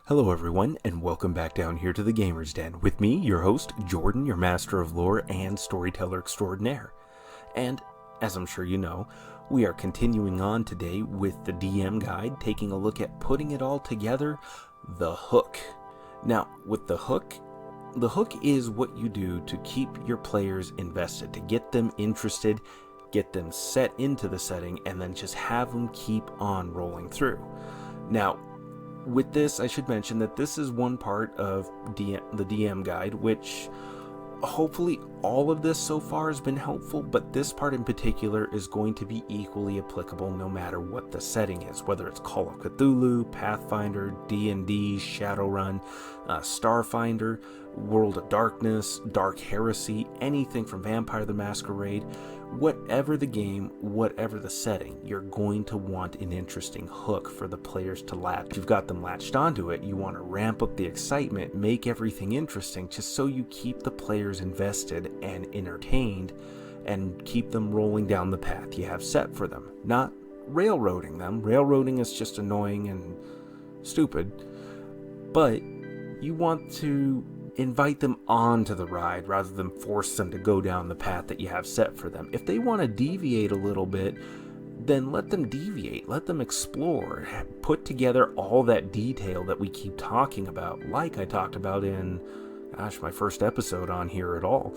Hello everyone, and welcome back down here to the Gamer's Den, with me, your host, Jordan, your master of lore and storyteller extraordinaire. And, as I'm sure you know, we are continuing on today with the DM guide, taking a look at putting it all together, the hook. Now, with the hook is what you do to keep your players invested, to get them interested, get them set into the setting, and then just have them keep on rolling through. Now, with this, I should mention that this is one part of the DM guide, which hopefully all of this so far has been helpful, but this part in particular is going to be equally applicable no matter what the setting is, whether it's Call of Cthulhu, Pathfinder, D&D, Shadowrun, Starfinder, World of Darkness, Dark Heresy, anything from Vampire the Masquerade. Whatever the game, whatever the setting, you're going to want an interesting hook for the players to latch. If you've got them latched onto it, you want to ramp up the excitement, make everything interesting, just so you keep the players invested and entertained, and keep them rolling down the path you have set for them. Not railroading them. Railroading is just annoying and stupid, but you want to invite them onto the ride rather than force them to go down the path that you have set for them. If they want to deviate a little bit, then let them deviate, let them explore, put together all that detail that we keep talking about, like I talked about in, my first episode on here at all.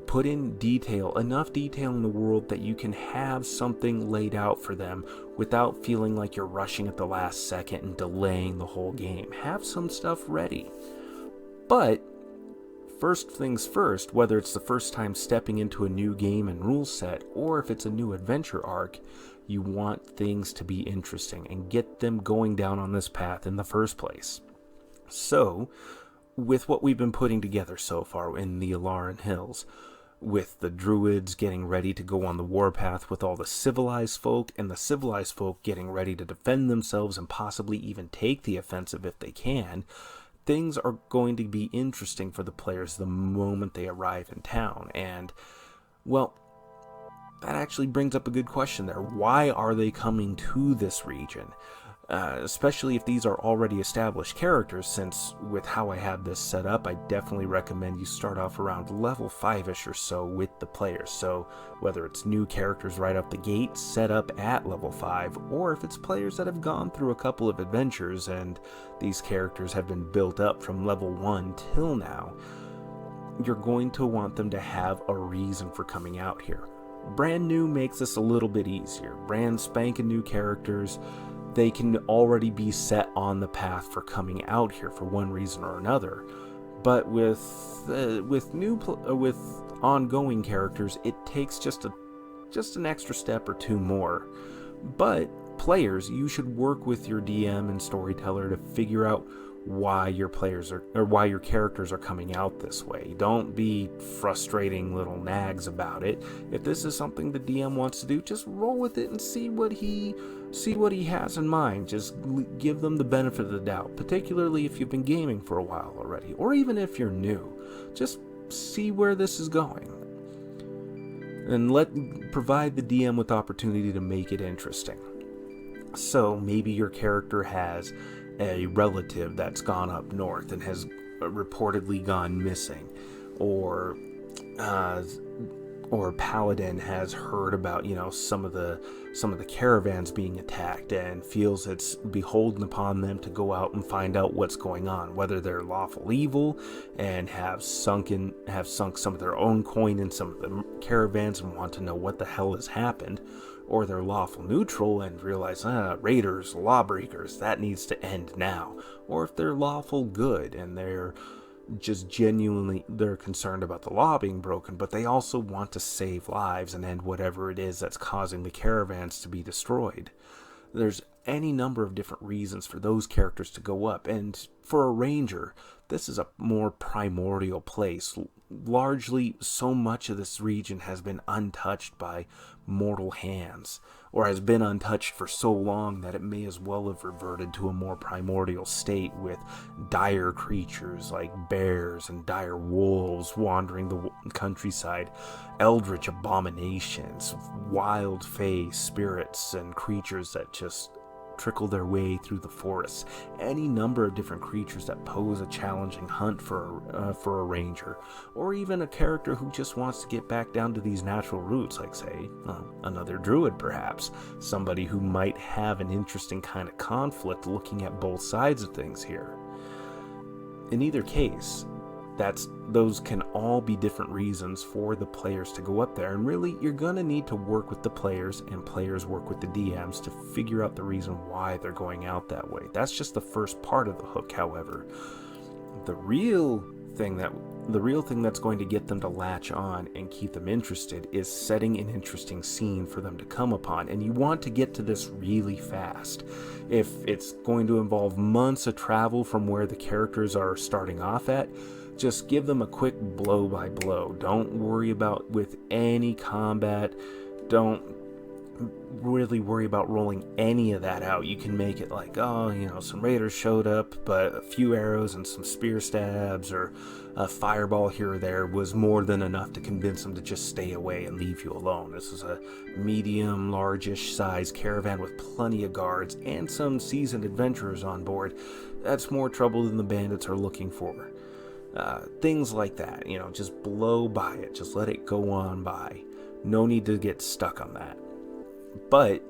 Put in detail, enough detail in the world that you can have something laid out for them without feeling like you're rushing at the last second and delaying the whole game. Have some stuff ready. But, first things first, whether it's the first time stepping into a new game and rule set, or if it's a new adventure arc, you want things to be interesting and get them going down on this path in the first place. So, with what we've been putting together so far in the Alaran Hills, with the druids getting ready to go on the warpath with all the civilized folk, and the civilized folk getting ready to defend themselves and possibly even take the offensive if they can, things are going to be interesting for the players the moment they arrive in town. And, well, that actually brings up a good question there. Why are they coming to this region? Especially if these are already established characters, since with how I have this set up, I definitely recommend you start off around level 5-ish or so with the players. So whether it's new characters right off the gate, set up at level 5, or if it's players that have gone through a couple of adventures and these characters have been built up from level 1 till now, you're going to want them to have a reason for coming out here. Brand new makes this a little bit easier. Brand spanking new characters, they can already be set on the path for coming out here for one reason or another. But with ongoing characters, it takes just an extra step or two more. But players, you should work with your DM and storyteller to figure out why your characters are coming out this way. Don't be frustrating little nags about it. If this is something the DM wants to do, just roll with it and see what he has in mind. Just give them the benefit of the doubt, particularly if you've been gaming for a while already, or even if you're new. Just see where this is going, and provide the DM with opportunity to make it interesting. So maybe your character has a relative that's gone up north and has reportedly gone missing, or Paladin has heard about some of the caravans being attacked and feels it's beholden upon them to go out and find out what's going on, whether they're lawful evil and have sunk some of their own coin in some of the caravans and want to know what the hell has happened, or they're lawful neutral and realize, raiders, lawbreakers, that needs to end now. Or if they're lawful good and they're concerned about the law being broken, but they also want to save lives and end whatever it is that's causing the caravans to be destroyed. There's any number of different reasons for those characters to go up, and for a ranger, this is a more primordial place. Largely, so much of this region has been untouched by mortal hands, or has been untouched for so long that it may as well have reverted to a more primordial state, with dire creatures like bears and dire wolves wandering the countryside, eldritch abominations, wild fae spirits and creatures that just trickle their way through the forests. Any number of different creatures that pose a challenging hunt for a ranger, or even a character who just wants to get back down to these natural roots, like say another druid, perhaps somebody who might have an interesting kind of conflict looking at both sides of things here. In either case, those can all be different reasons for the players to go up there, and really you're going to need to work with the players, and players work with the DMs to figure out the reason why they're going out that way. That's just the first part of the hook. However, the real thing that's going to get them to latch on and keep them interested is setting an interesting scene for them to come upon, and you want to get to this really fast. If it's going to involve months of travel from where the characters are starting off at, just give them a quick blow by blow. Don't worry about with any combat. Don't really worry about rolling any of that out. You can make it like, some raiders showed up, but a few arrows and some spear stabs or a fireball here or there was more than enough to convince them to just stay away and leave you alone. This is a medium, largish size caravan with plenty of guards and some seasoned adventurers on board. That's more trouble than the bandits are looking for. Things like that, just blow by it. Just let it go on by. No need to get stuck on that. But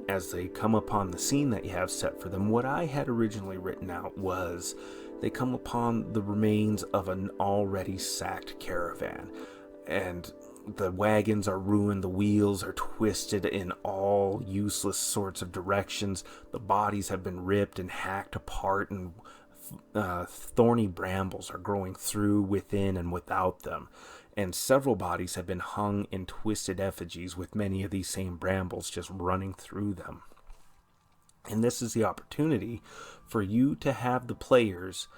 as they come upon the scene that you have set for them, what I had originally written out was they come upon the remains of an already sacked caravan, and the wagons are ruined, the wheels are twisted in all useless sorts of directions, the bodies have been ripped and hacked apart, and thorny brambles are growing through, within, and without them. And several bodies have been hung in twisted effigies, with many of these same brambles just running through them. And this is the opportunity for you to have the players,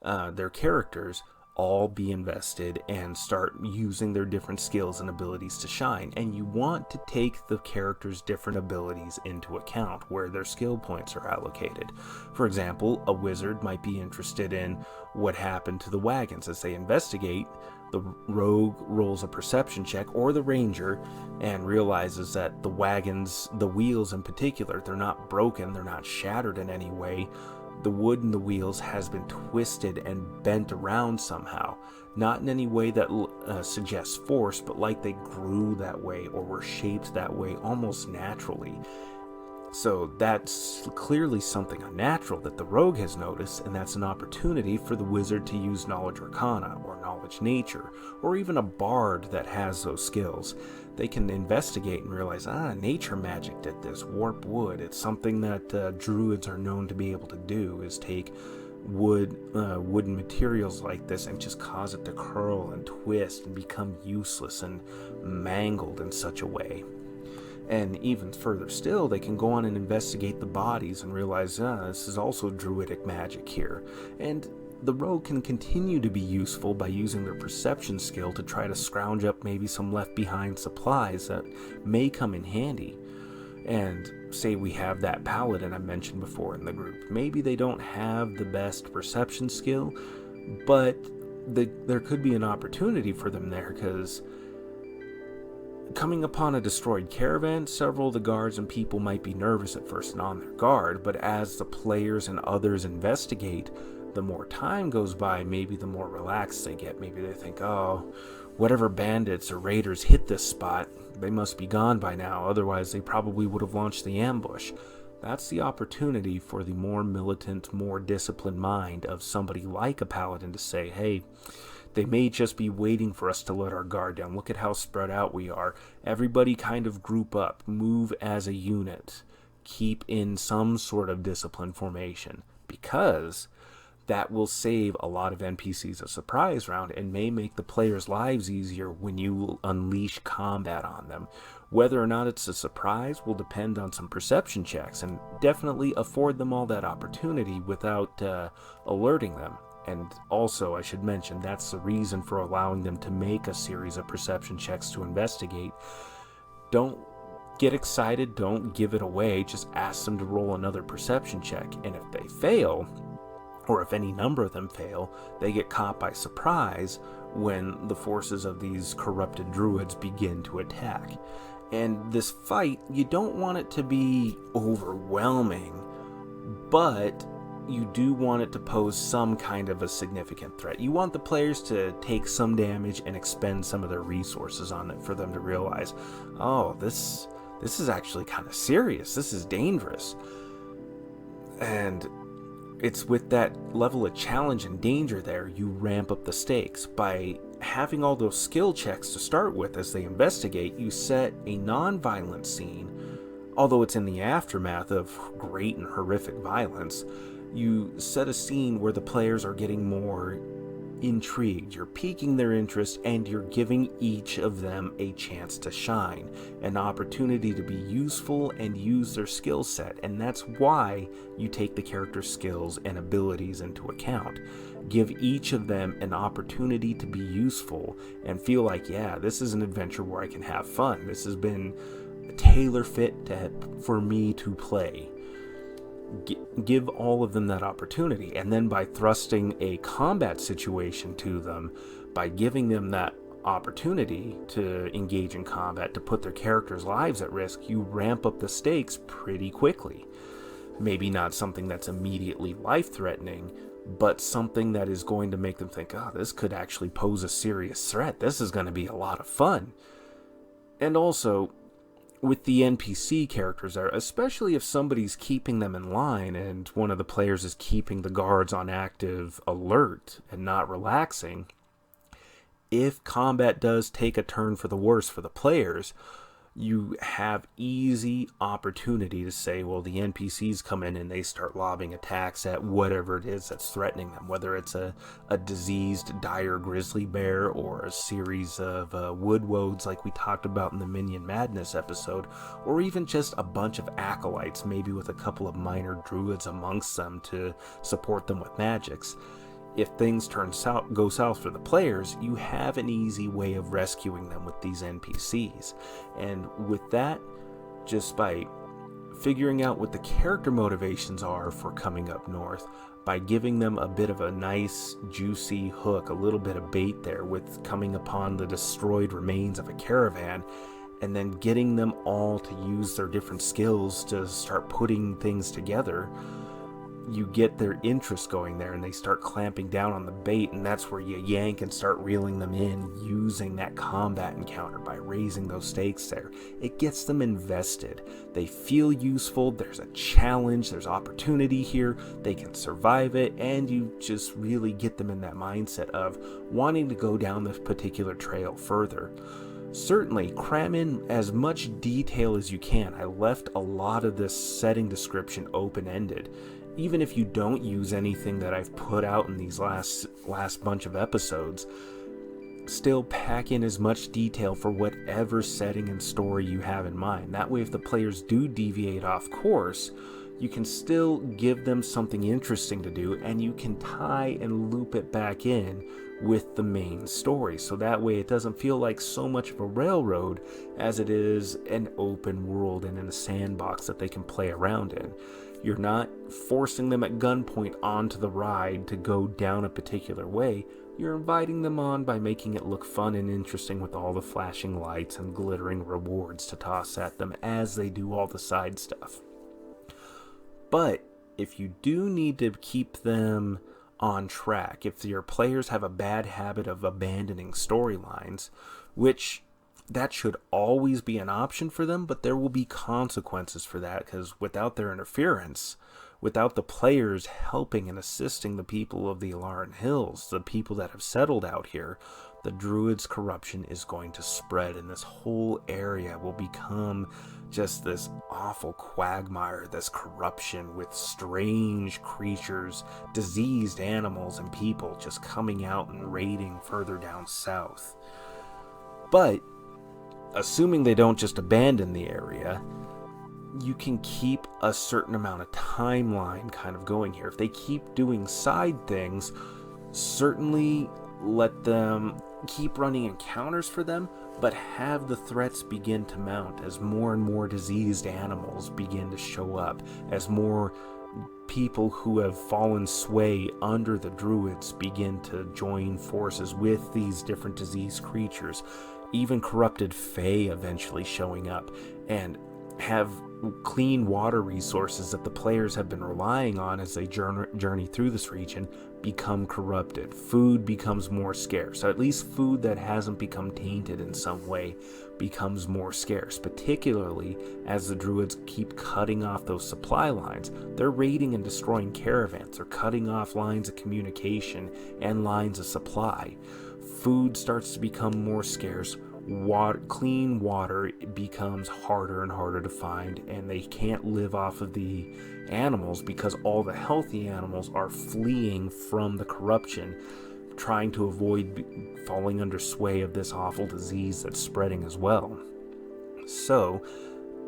their characters, all be invested and start using their different skills and abilities to shine. And you want to take the characters' different abilities into account where their skill points are allocated. For example, a wizard might be interested in what happened to the wagons. As they investigate, the rogue rolls a perception check, or the ranger, and realizes that the wagons, the wheels in particular, they're not broken, they're not shattered in any way. The wood in the wheels has been twisted and bent around somehow. Not in any way that suggests force, but like they grew that way or were shaped that way almost naturally. So that's clearly something unnatural that the rogue has noticed, and that's an opportunity for the wizard to use knowledge arcana or knowledge nature, or even a bard that has those skills. They can investigate and realize, nature magic did this, warp wood. It's something that druids are known to be able to do, is take wooden materials like this and just cause it to curl and twist and become useless and mangled in such a way. And even further still, they can go on and investigate the bodies and realize, this is also druidic magic here. And the rogue can continue to be useful by using their perception skill to try to scrounge up maybe some left behind supplies that may come in handy. And say we have that paladin I mentioned before in the group. Maybe they don't have the best perception skill, but there could be an opportunity for them there, because coming upon a destroyed caravan, several of the guards and people might be nervous at first and on their guard, but as the players and others investigate, the more time goes by, maybe the more relaxed they get. Maybe they think, whatever bandits or raiders hit this spot, they must be gone by now, otherwise they probably would have launched the ambush. That's the opportunity for the more militant, more disciplined mind of somebody like a paladin to say, hey, they may just be waiting for us to let our guard down. Look at how spread out we are. Everybody kind of group up, move as a unit, keep in some sort of disciplined formation, because that will save a lot of NPCs a surprise round and may make the players' lives easier when you unleash combat on them. Whether or not it's a surprise will depend on some perception checks, and definitely afford them all that opportunity without alerting them. And also, I should mention, that's the reason for allowing them to make a series of perception checks to investigate. Don't get excited, don't give it away, just ask them to roll another perception check. And if they fail, or if any number of them fail, they get caught by surprise when the forces of these corrupted druids begin to attack. And this fight, you don't want it to be overwhelming, but you do want it to pose some kind of a significant threat. You want the players to take some damage and expend some of their resources on it for them to realize, oh, this is actually kind of serious. This is dangerous. And it's with that level of challenge and danger there, you ramp up the stakes. By having all those skill checks to start with as they investigate, you set a non-violent scene. Although it's in the aftermath of great and horrific violence, you set a scene where the players are getting more intrigued. You're piquing their interest, and you're giving each of them a chance to shine, an opportunity to be useful and use their skill set. And that's why you take the character's skills and abilities into account. Give each of them an opportunity to be useful and feel like, yeah, this is an adventure where I can have fun. This has been tailor fit for me to play. Give all of them that opportunity. And then by thrusting a combat situation to them, by giving them that opportunity to engage in combat, to put their characters' lives at risk, you ramp up the stakes pretty quickly. Maybe not something that's immediately life-threatening, but something that is going to make them think, oh, this could actually pose a serious threat. This is going to be a lot of fun. And also, with the NPC characters there, especially if somebody's keeping them in line and one of the players is keeping the guards on active alert and not relaxing, if combat does take a turn for the worse for the players, you have easy opportunity to say, well, the NPCs come in and they start lobbing attacks at whatever it is that's threatening them, whether it's a diseased, dire grizzly bear or a series of wood woads like we talked about in the Minion Madness episode, or even just a bunch of acolytes, maybe with a couple of minor druids amongst them to support them with magics. If things go south for the players, you have an easy way of rescuing them with these NPCs. And with that, just by figuring out what the character motivations are for coming up north, by giving them a bit of a nice, juicy hook, a little bit of bait there with coming upon the destroyed remains of a caravan, and then getting them all to use their different skills to start putting things together, you get their interest going there and they start clamping down on the bait, and that's where you yank and start reeling them in using that combat encounter by raising those stakes there. It gets them invested. They feel useful, there's a challenge, there's opportunity here, they can survive it, and you just really get them in that mindset of wanting to go down this particular trail further. Certainly, cram in as much detail as you can. I left a lot of this setting description open-ended. Even if you don't use anything that I've put out in these last bunch of episodes, still pack in as much detail for whatever setting and story you have in mind. That way, if the players do deviate off course, you can still give them something interesting to do, and you can tie and loop it back in with the main story. So that way it doesn't feel like so much of a railroad as it is an open world and in a sandbox that they can play around in. You're not forcing them at gunpoint onto the ride to go down a particular way. You're inviting them on by making it look fun and interesting with all the flashing lights and glittering rewards to toss at them as they do all the side stuff. But if you do need to keep them on track, if your players have a bad habit of abandoning storylines, which that should always be an option for them, but there will be consequences for that, because without their interference, without the players helping and assisting the people of the Alaran Hills, the people that have settled out here, the Druids' corruption is going to spread, and this whole area will become just this awful quagmire, this corruption with strange creatures, diseased animals, and people just coming out and raiding further down south. But assuming they don't just abandon the area, you can keep a certain amount of timeline kind of going here. If they keep doing side things, Certainly let them keep running encounters for them, but have the threats begin to mount as more and more diseased animals begin to show up, as more people who have fallen sway under the druids begin to join forces with these different diseased creatures, even corrupted fae eventually showing up, and have clean water resources that the players have been relying on as they journey through this region become corrupted. Food becomes more scarce. At least food that hasn't become tainted in some way becomes more scarce, particularly as the druids keep cutting off those supply lines. They're raiding and destroying caravans. They're cutting off lines of communication and lines of supply. Food starts to become more scarce. Clean water becomes harder and harder to find, and they can't live off of the animals because all the healthy animals are fleeing from the corruption, trying to avoid falling under sway of this awful disease that's spreading as well. So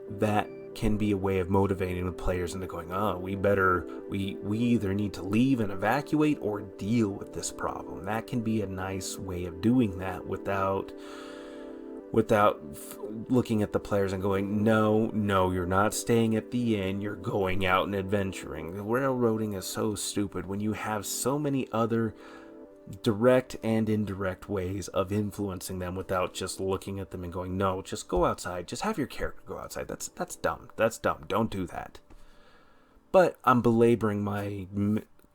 that can be a way of motivating the players into going, we either need to leave and evacuate or deal with this problem. That can be a nice way of doing that without looking at the players and going, no, you're not staying at the inn, you're going out and adventuring. The railroading is so stupid when you have so many other direct and indirect ways of influencing them without just looking at them and going, no, just go outside, just have your character go outside. That's dumb, don't do that. But I'm belaboring my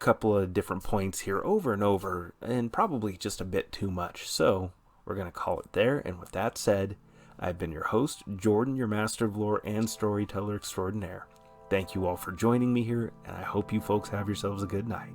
couple of different points here over and over, and probably just a bit too much, so we're going to call it there. And with that said, I've been your host, Jordan, your master of lore and storyteller extraordinaire. Thank you all for joining me here, and I hope you folks have yourselves a good night.